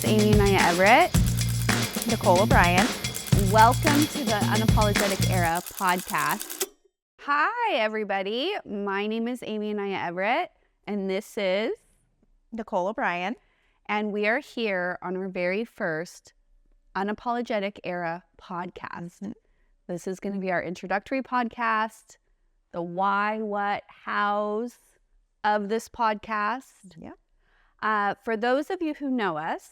It's Aimee and Anaya Everett. Nicole O'Brien. Welcome to the Unapologetic Era podcast. Hi, everybody. My name is Aimee and Anaya Everett, and this is Nicole O'Brien. And we are here on our very first Unapologetic Era podcast. Mm-hmm. This is going to be our introductory podcast, the why, what, hows of this podcast. Yeah. For those of you who know us,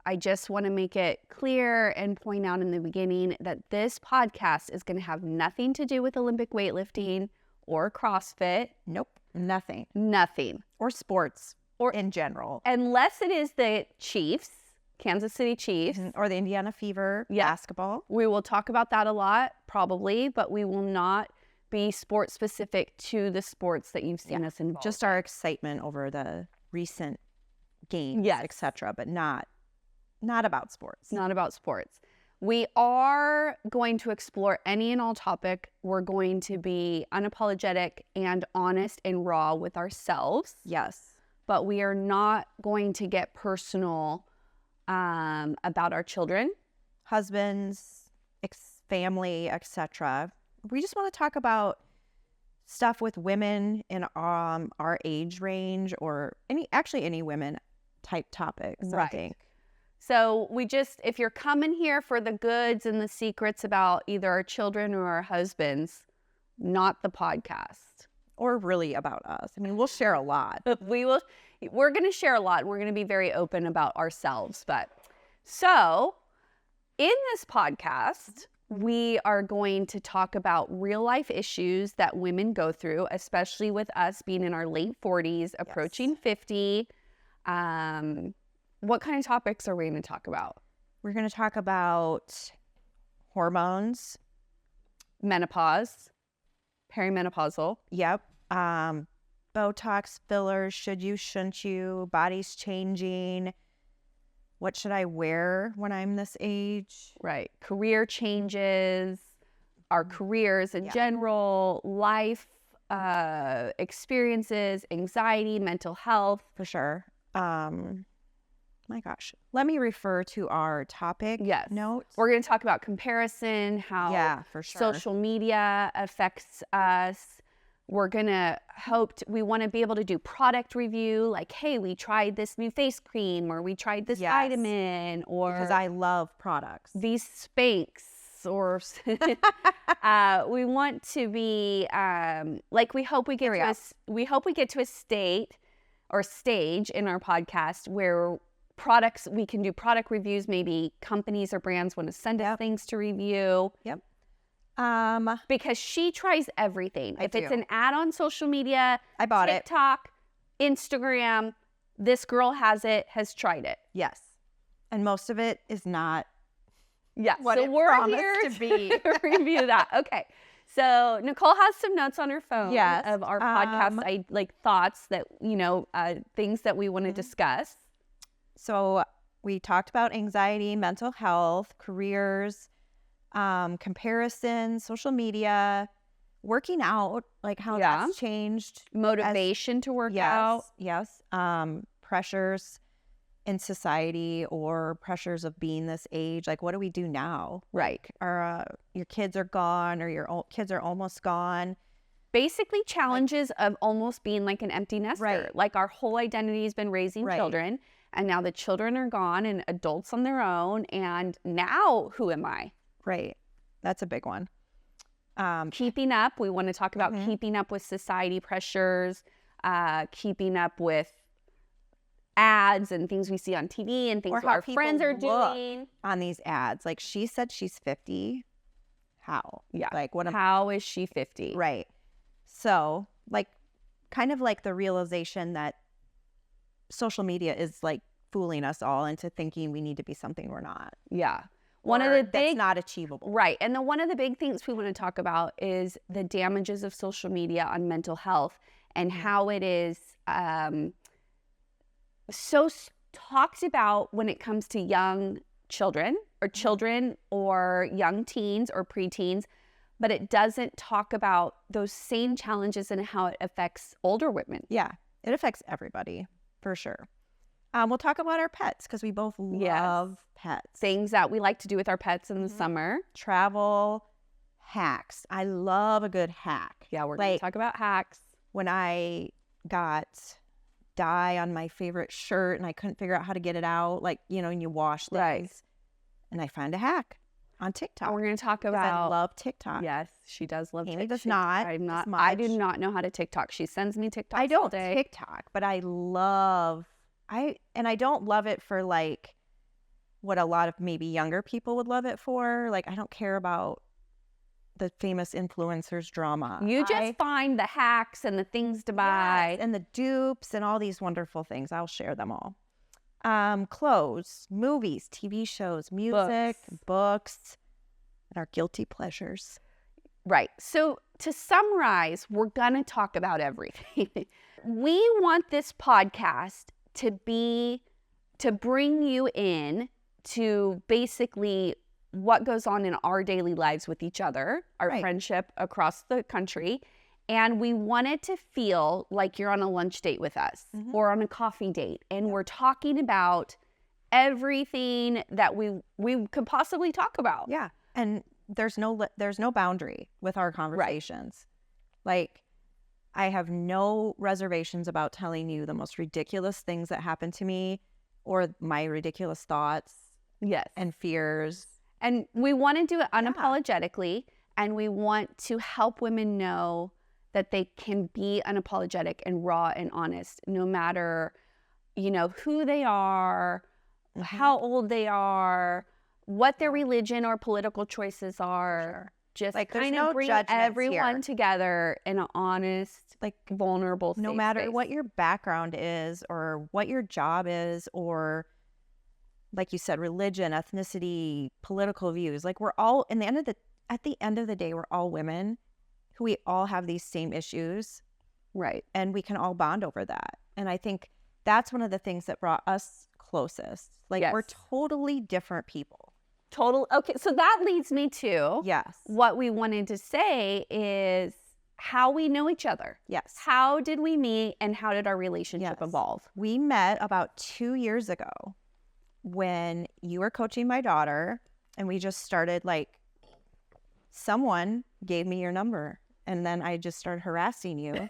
I just want to make it clear and point out in the beginning that this podcast is going to have nothing to do with Olympic weightlifting or CrossFit. Nope. Nothing. Nothing. Or sports or in general. Unless it is the Chiefs, Kansas City Chiefs. Mm-hmm. Or the Indiana Fever basketball. We will talk about that a lot, probably, but we will not be sport specific to the sports that you've seen us involved. Just our excitement over the recent games, etc., but not about sports. Not about sports. We are going to explore any and all topic. We're going to be unapologetic and honest and raw with ourselves. Yes. But we are not going to get personal about our children, husbands, family, etc. We just want to talk about stuff with women in our age range, or any women type topics, right. I think. So if you're coming here for the goods and the secrets about either our children or our husbands, not the podcast. Or really about us. I mean, we'll share a lot. We're going to share a lot. We're going to be very open about ourselves. So in this podcast, we are going to talk about real life issues that women go through, especially with us being in our late 40s, approaching 50. What kind of topics are we going to talk about? We're going to talk about hormones, menopause, perimenopausal. Yep. Botox, fillers, should you, shouldn't you, bodies changing. What should I wear when I'm this age? Right. Career changes, our careers in general, life experiences, anxiety, mental health. For sure. My gosh. Let me refer to our topic notes. We're going to talk about comparison, how for sure. social media affects us. We're going to we want to be able to do product review, like, hey, we tried this new face cream, or we tried this vitamin, or because I love products. These Spanx, or we want to be we hope we get to a state or stage in our podcast where we can do product reviews. Maybe companies or brands want to send us things to review. Yep. Because she tries everything. If it's an ad on social media, I bought TikTok, Instagram, this girl has tried it. Yes. And most of it is not what it promised to be. To review that. Okay. So Nicole has some notes on her phone of our podcast, thoughts that, things that we want to discuss. So we talked about anxiety, mental health, careers, comparison, social media, working out, like how that's changed. Motivation to work out. Yes. Pressures in society, or pressures of being this age. Like, what do we do now? Right. Your kids are gone, or your kids are almost gone. Basically challenges of almost being like an empty nester. Right. Like, our whole identity has been raising children, and now the children are gone and adults on their own. And now who am I? Right. That's a big one. Keeping up. We want to talk about keeping up with society pressures, keeping up with ads and things we see on TV and things our friends are doing on these ads. Like, she said she's 50. How? Yeah. Like, how is she 50? Right. So, kind of like the realization that social media is fooling us all into thinking we need to be something we're not. Yeah. That's not achievable. Right. And one of the big things we want to talk about is the damages of social media on mental health, and how it is so talked about when it comes to young children or young teens or preteens, but it doesn't talk about those same challenges and how it affects older women. Yeah, it affects everybody, for sure. We'll talk about our pets because we both love pets. Things that we like to do with our pets in the summer. Travel, hacks. I love a good hack. Yeah, we're going to talk about hacks. When I got dye on my favorite shirt and I couldn't figure out how to get it out, like, you know, and you wash things. Right. And I found a hack on TikTok. And we're going to talk about. I love TikTok. Yes, she does love Aimee TikTok. does not. I do not know how to TikTok. She sends me TikToks I don't all day. TikTok, but I don't love it for like what a lot of maybe younger people would love it for. Like, I don't care about the famous influencers drama. You just find the hacks and the things to buy. Yes, and the dupes and all these wonderful things. I'll share them all. Clothes, movies, TV shows, music, books, and our guilty pleasures. Right. So to summarize, we're going to talk about everything. We want this podcast to bring you in to basically what goes on in our daily lives with each other, our friendship across the country. And we want it to feel like you're on a lunch date with us or on a coffee date. And we're talking about everything that we could possibly talk about. Yeah. And there's no boundary with our conversations. Right. Like, I have no reservations about telling you the most ridiculous things that happen to me or my ridiculous thoughts. Yes. And fears. And we want to do it unapologetically, and we want to help women know that they can be unapologetic and raw and honest, no matter, you know, who they are, how old they are, what their religion or political choices are. Sure. Just like kind of bring everyone together in an honest, like vulnerable, no matter space. What your background is or what your job is, or like you said, religion, ethnicity, political views. Like, we're all at the end of the day, we're all women who we all have these same issues. Right. And we can all bond over that. And I think that's one of the things that brought us closest. Like, we're totally different people. Okay, so that leads me to what we wanted to say is how we know each other. Yes. How did we meet and how did our relationship evolve? We met about 2 years ago when you were coaching my daughter, and we just started, like, someone gave me your number and then I just started harassing you.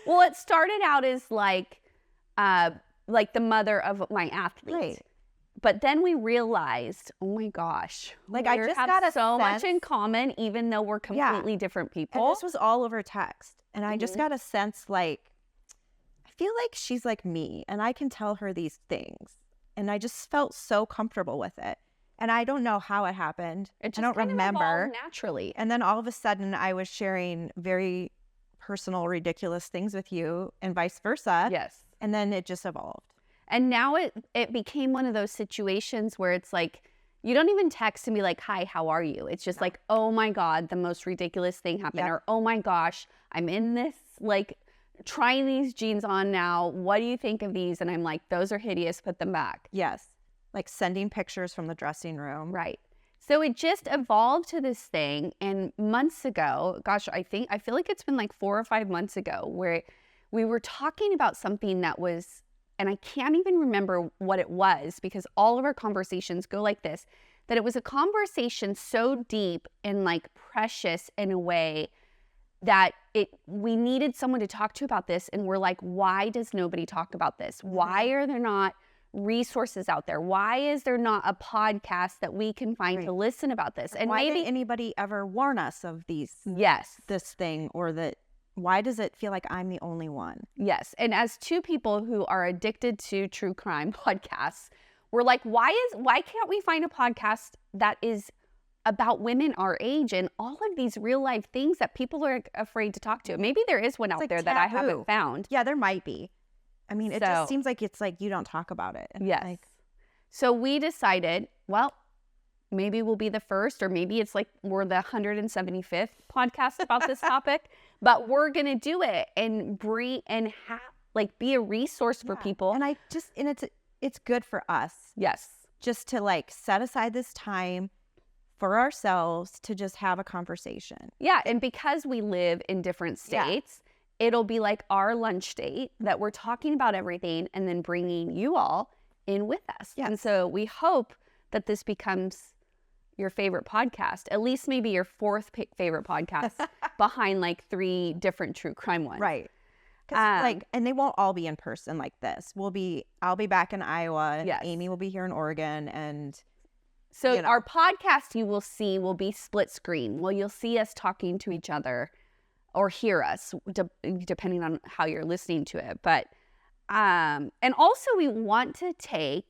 Well, it started out as like the mother of my athlete. Right. But then we realized, oh my gosh, like, I just got so much in common, even though we're completely different people. And this was all over text. And I just got a sense, like, I feel like she's like me and I can tell her these things. And I just felt so comfortable with it. And I don't know how it happened. I don't remember. Naturally. And then all of a sudden I was sharing very personal, ridiculous things with you and vice versa. Yes. And then it just evolved. And now it became one of those situations where it's like, you don't even text and be like, hi, how are you? It's just like, oh my God, the most ridiculous thing happened. Or, oh my gosh, I'm in this, like, trying these jeans on now. What do you think of these? And I'm like, those are hideous. Put them back. Yes. Like sending pictures from the dressing room. Right. So it just evolved to this thing. And months ago, gosh, I feel like it's been like 4 or 5 months ago where we were talking about something that was, and I can't even remember what it was because all of our conversations go like this, that it was a conversation so deep and like precious in a way that we needed someone to talk to about this. And we're like, why does nobody talk about this? Why are there not resources out there? Why is there not a podcast that we can find to listen about this? And why didn't anybody ever warn us of this thing, or that? Why does it feel like I'm the only one? Yes. And as two people who are addicted to true crime podcasts, we're like, why can't we find a podcast that is about women our age and all of these real life things that people are afraid to talk to? Maybe there is one out there that I haven't found. Yeah, there might be. I mean, it just seems like it's like you don't talk about it. Yes. So we decided, well, maybe we'll be the first, or maybe it's like we're the 175th podcast about this topic, but we're going to do it and be a resource for people. And it's good for us. Yes. Just to like set aside this time for ourselves to just have a conversation. Yeah. And because we live in different states, it'll be like our lunch date that we're talking about everything and then bringing you all in with us. Yes. And so we hope that this becomes your favorite podcast, at least maybe your fourth favorite podcast behind like 3 different true crime ones. Right. And they won't all be in person like this. I'll be back in Iowa. Yes. Aimee will be here in Oregon. And so our podcast you will see will be split screen. Well, you'll see us talking to each other or hear us, depending on how you're listening to it. But, and also we want to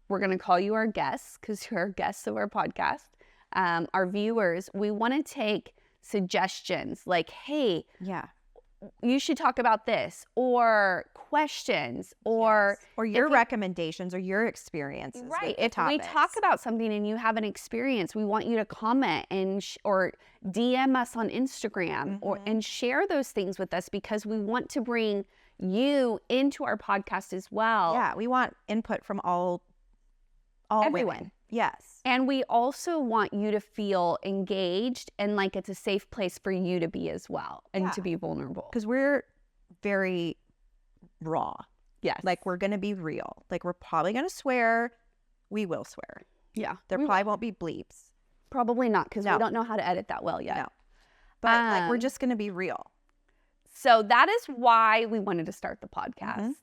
we're going to call you our guests because you're our guests of our podcast. Our viewers, we want to take suggestions like, hey, you should talk about this, or questions, or your recommendations or your experiences. Right. If we talk about something and you have an experience, we want you to comment and or DM us on Instagram and share those things with us, because we want to bring you into our podcast as well. Yeah, we want input from all everyone. Women. Yes. And we also want you to feel engaged and like it's a safe place for you to be as well and to be vulnerable. Because we're very raw. Yes. Like, we're going to be real. Like, we're probably going to swear. We will swear. Yeah. There probably won't be bleeps. Probably not, because we don't know how to edit that well yet. No. But like, we're just going to be real. So that is why we wanted to start the podcast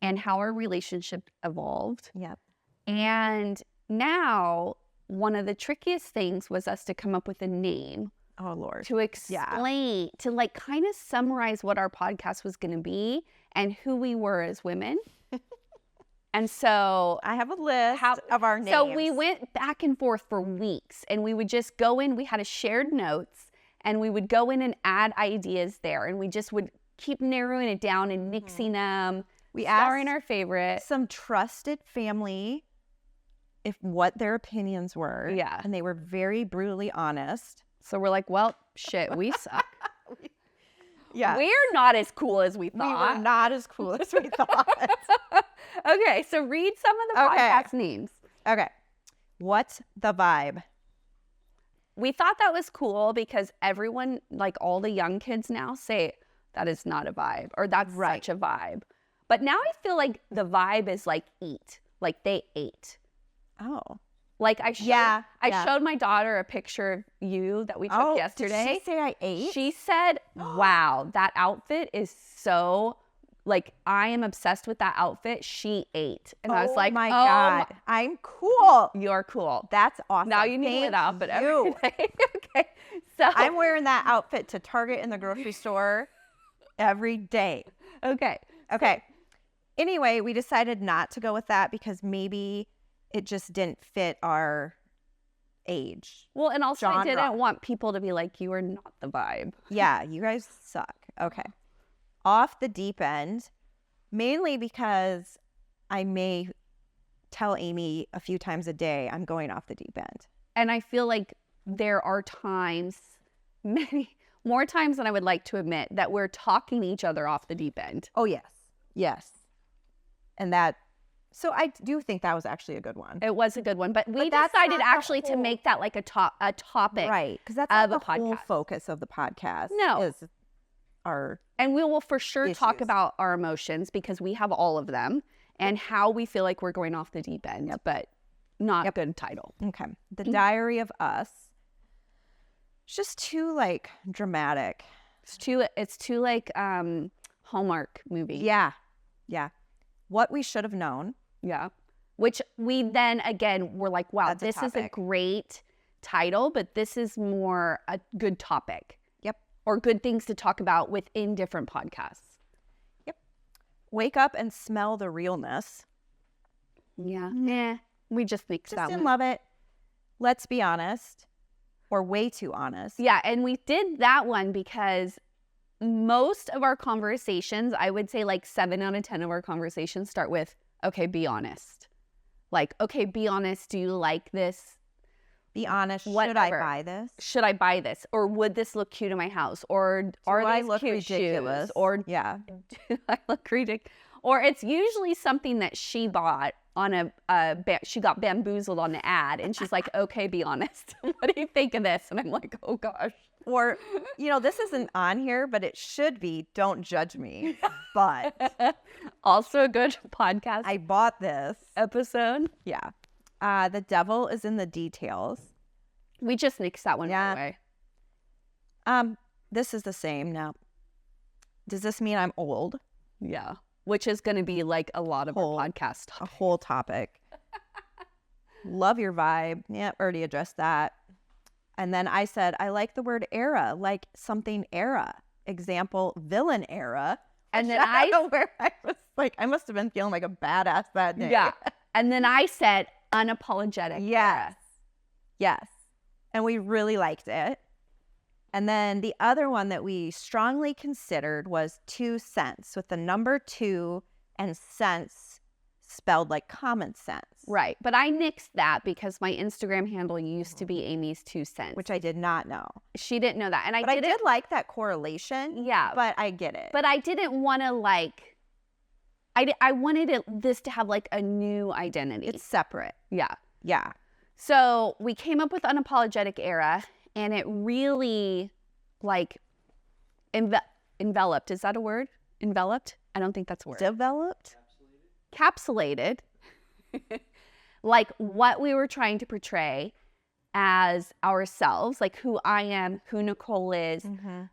and how our relationship evolved. Yep. And now, one of the trickiest things was us to come up with a name. Oh, Lord. To explain, to like kind of summarize what our podcast was going to be and who we were as women. And so I have a list of our names. So we went back and forth for weeks, and we would just go in. We had a shared notes, and we would go in and add ideas there, and we just would keep narrowing it down and nixing them. We asked our favorite, some trusted family, what their opinions were. Yeah. And they were very brutally honest. So we're like, well, shit, we suck. Yeah. We're not as cool as we thought. We were not as cool as we thought. Okay, so read some of the podcast names. Okay. What's the vibe? We thought that was cool because everyone, like all the young kids now, say that is not a vibe or that's such a vibe. But now I feel like the vibe is like eat, like they ate. Oh. Like I showed my daughter a picture of you that we took yesterday. Did she say I ate? She said, wow, that outfit is so, like, I am obsessed with that outfit. She ate. And I was like, my God, I'm cool. You're cool. That's awesome. Now you need it outfit every day. Okay. So I'm wearing that outfit to Target in the grocery store every day. Okay. Okay. Anyway, we decided not to go with that because maybe it just didn't fit our age. Well, and also I didn't want people to be like, you are not the vibe. Yeah, you guys suck. Okay. Off the deep end, mainly because I may tell Aimee a few times a day I'm going off the deep end. And I feel like there are times, many more times than I would like to admit, that we're talking each other off the deep end. Oh, yes. Yes. And so I do think that was actually a good one. It was a good one, but we decided actually to make that like a topic. Right, because that's not the whole focus of the podcast. No. Is our And we will for sure issues. Talk about our emotions because we have all of them and how we feel like we're going off the deep end, but not a good title. Okay. The Diary of Us. It's just too like dramatic. It's too like Hallmark movie. Yeah. Yeah. What We Should Have Known. Yeah. Which we then again were like, wow, this is a great title, but this is more a good topic. Yep. Or good things to talk about within different podcasts. Yep. Wake Up and Smell the Realness. Yeah. Nah. We just mixed that one. Just didn't love it. Let's Be Honest. Or Way Too Honest. Yeah. And we did that one because most of our conversations, I would say like 7 out of 10 of our conversations start with, okay, be honest. Like, okay, be honest. Do you like this? Be honest. Whatever. Should I buy this? Should I buy this? Or would this look cute in my house? Or are I these look cute ridiculous? shoes? Or yeah, do I look ridiculous? Or it's usually something that she bought on she got bamboozled on an ad, and she's like, okay, be honest. What do you think of this? And I'm like, oh gosh. Or, this isn't on here, but it should be, don't judge me. But also a good podcast I bought this episode. Yeah. The devil is in the details. We just nixed that one away. This is the same now. Does this mean I'm old? Yeah. Which is going to be like a lot of our podcast topics. A whole topic. Love your vibe. Yeah, already addressed that. And then I said, I like the word era, like something era. Example, villain era. And then I don't know where I was like, I must have been feeling like a badass that day. Yeah. And then I said, unapologetic. Yes. Yes. And we really liked it. And then the other one that we strongly considered was 2 cents, with the number 2 and cents spelled like common sense. Right. But I nixed that because my Instagram handle used to be Aimee's 2 cents. Which I did not know. She didn't know that. And I did like that correlation. Yeah. But I get it. But I didn't want to I wanted this to have like a new identity. It's separate. Yeah. Yeah. So we came up with Unapologetic Era, and it really like enveloped. Is that a word? Enveloped? I don't think that's a word. Developed? Capsulated. Like what we were trying to portray as ourselves, like who I am, who Nicole is,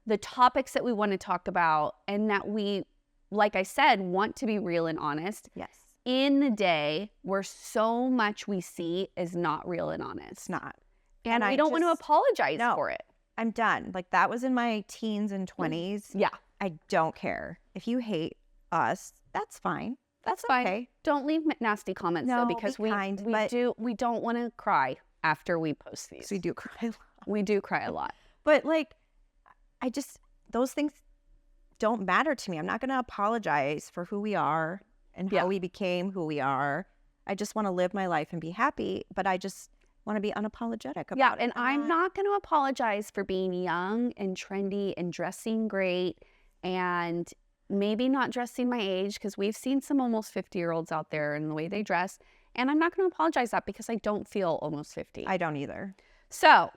the topics that we want to talk about, and that we, like I said, want to be real and honest. Yes. In the day where so much we see is not real and honest. It's not. And we don't want to apologize for it. I'm done. Like that was in my teens and 20s. Yeah. I don't care. If you hate us, that's fine. That's fine. Okay. Don't leave nasty comments though, because we don't want to cry after we post these. We do cry a lot. We do cry a lot. But like, those things don't matter to me. I'm not going to apologize for who we are and how we became who we are. I just want to live my life and be happy, but I just want to be unapologetic about it. And I'm not going to apologize for being young and trendy and dressing great and maybe not dressing my age, because we've seen some almost 50-year-olds out there and the way they dress. And I'm not going to apologize that because I don't feel almost 50. I don't either. So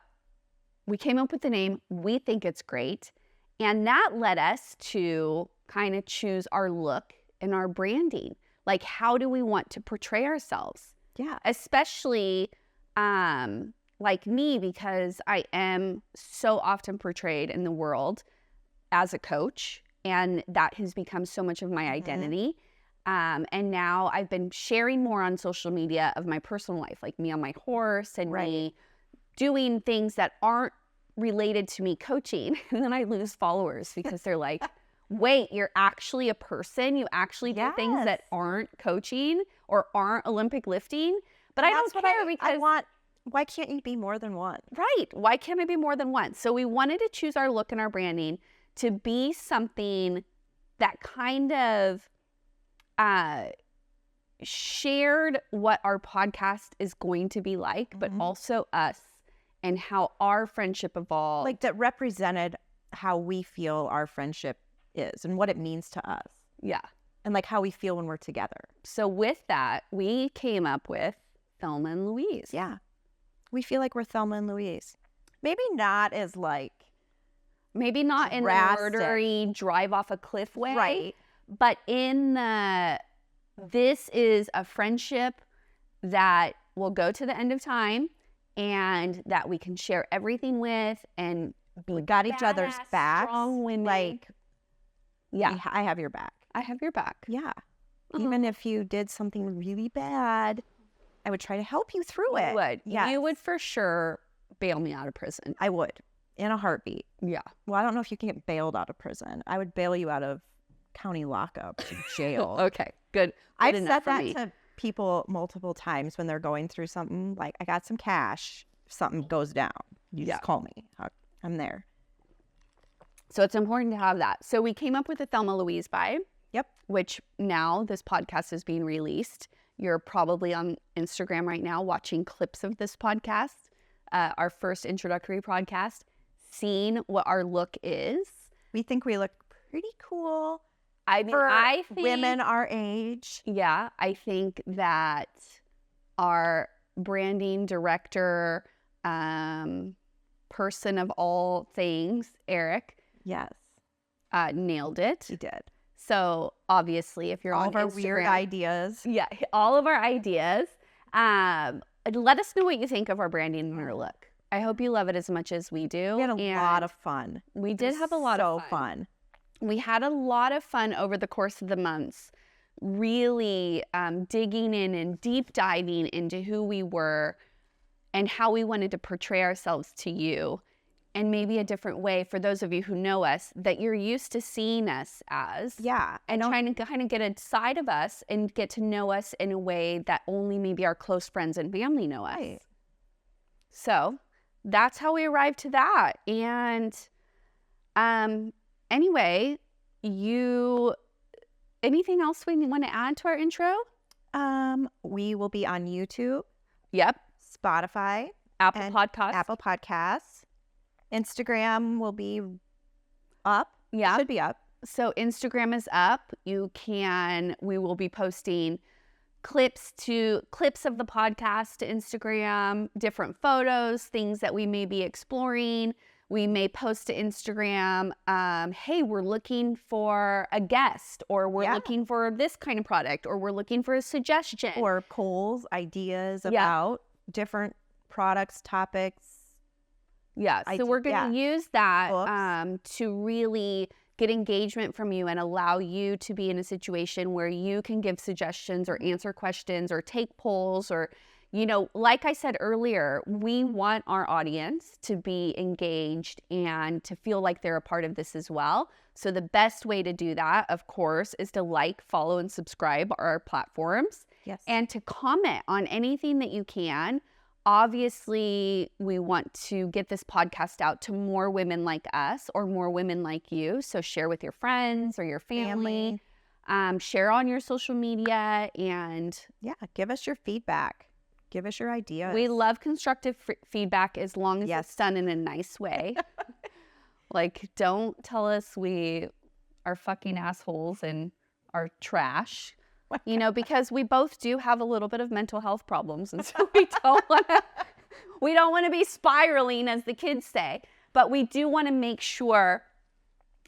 we came up with the name. We think it's great. And that led us to kind of choose our look and our branding. Like, how do we want to portray ourselves? Yeah. Especially like me, because I am so often portrayed in the world as a coach. And that has become so much of my identity. And now I've been sharing more on social media of my personal life, like me on my horse and me doing things that aren't related to me coaching. And then I lose followers because they're like, wait, you're actually a person. You actually do things that aren't coaching or aren't Olympic lifting. But I don't care because why can't you be more than one? Right. Why can't I be more than one? So we wanted to choose our look and our branding to be something that kind of shared what our podcast is going to be like, but also us and how our friendship evolved. Like that represented how we feel our friendship is and what it means to us. Yeah. And like how we feel when we're together. So with that, we came up with Thelma and Louise. Yeah. We feel like we're Thelma and Louise. Maybe not as like, maybe not in the murdery drive off a cliff way. Right. But in this is a friendship that will go to the end of time and that we can share everything with and we got each other's backs. Strong women. Like, yeah. I have your back. I have your back. Yeah. Even if you did something really bad, I would try to help you through it. You would. Yes. You would for sure bail me out of prison. I would. In a heartbeat. Yeah. Well, I don't know if you can get bailed out of prison. I would bail you out of county lockup, jail. Okay, good. I've said that to people multiple times when they're going through something. Like, I got some cash. If something goes down, you just call me. I'm there. So it's important to have that. So we came up with the Thelma Louise vibe. Yep. Which now this podcast is being released. You're probably on Instagram right now watching clips of this podcast, our first introductory podcast, seeing what our look is. We think we look pretty cool. I mean, I think women our age. Yeah, I think that our branding director, person of all things, Eric, Yes, nailed it. he did. So obviously, if you're All on of our Instagram, weird ideas. yeah, all of our ideas. Let us know what you think of our branding and our look. I hope you love it as much as we do. We had a lot of fun. We did have a lot of fun. We had a lot of fun over the course of the months, really digging in and deep diving into who we were and how we wanted to portray ourselves to you, and maybe a different way for those of you who know us that you're used to seeing us as. Yeah. And trying to kind of get a side of us and get to know us in a way that only maybe our close friends and family know us. Right. So that's how we arrived to that. And anyway, anything else we want to add to our intro? We will be on YouTube. Yep. Spotify. Apple Podcasts. Instagram will be up. Yeah. Should be up. So Instagram is up. We will be posting clips of the podcast to Instagram, different photos, things that we may be exploring. We may post to Instagram, hey, we're looking for a guest, or we're looking for this kind of product, or we're looking for a suggestion. Or polls, ideas about different products, topics. Yeah, so we're going to use that to really get engagement from you and allow you to be in a situation where you can give suggestions or answer questions or take polls or, like I said earlier, we want our audience to be engaged and to feel like they're a part of this as well. So the best way to do that, of course, is to like, follow, and subscribe our platforms. Yes. And to comment on anything that you can. Obviously, we want to get this podcast out to more women like us or more women like you. So share with your friends or your family. Share on your social media, and give us your feedback. Give us your ideas. We love constructive feedback as long as it's done in a nice way. Like, don't tell us we are fucking assholes and are trash. Because we both do have a little bit of mental health problems, and so we don't want to be spiraling, as the kids say. But we do want to make sure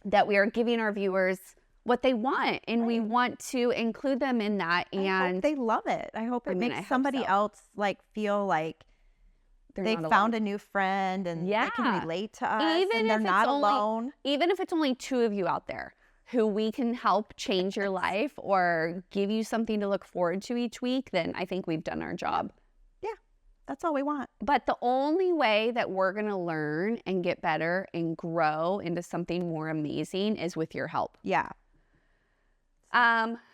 that we are giving our viewers what they want, and we want to include them in that. And I hope they love it. I hope it makes somebody else feel like they found a new friend and they can relate to us, and they're not alone. Even if it's only 2 of you out there who we can help change your life or give you something to look forward to each week, then I think we've done our job. Yeah, that's all we want. But the only way that we're going to learn and get better and grow into something more amazing is with your help. Yeah.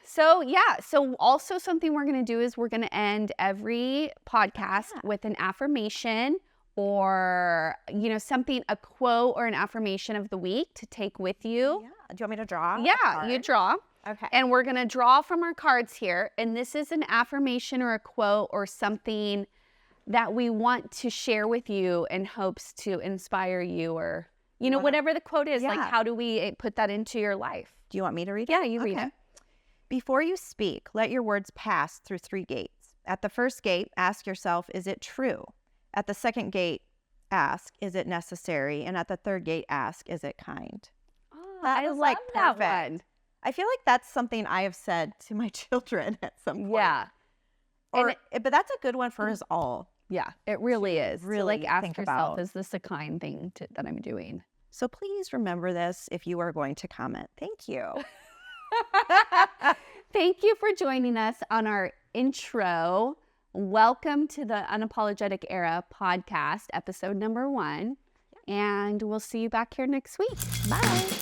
So also something we're going to do is we're going to end every podcast with an affirmation or, a quote or an affirmation of the week to take with you. Yeah. Do you want me to draw? Yeah, you draw. Okay. And we're going to draw from our cards here. And this is an affirmation or a quote or something that we want to share with you in hopes to inspire you or, whatever the quote is. Like, how do we put that into your life? Do you want me to read it? Yeah, you read it. Before you speak, let your words pass through 3 gates. At the first gate, ask yourself, is it true? At the second gate, ask, is it necessary? And at the third gate, ask, is it kind? Oh, I love that one. I feel like that's something I have said to my children at some point. Yeah. But that's a good one for us all. Yeah, it really is. Really to ask think yourself, about, is this a kind thing that I'm doing? So please remember this if you are going to comment. Thank you. Thank you for joining us on our intro. Welcome to the Unapologetic Era podcast, episode number 1. And we'll see you back here next week. Bye.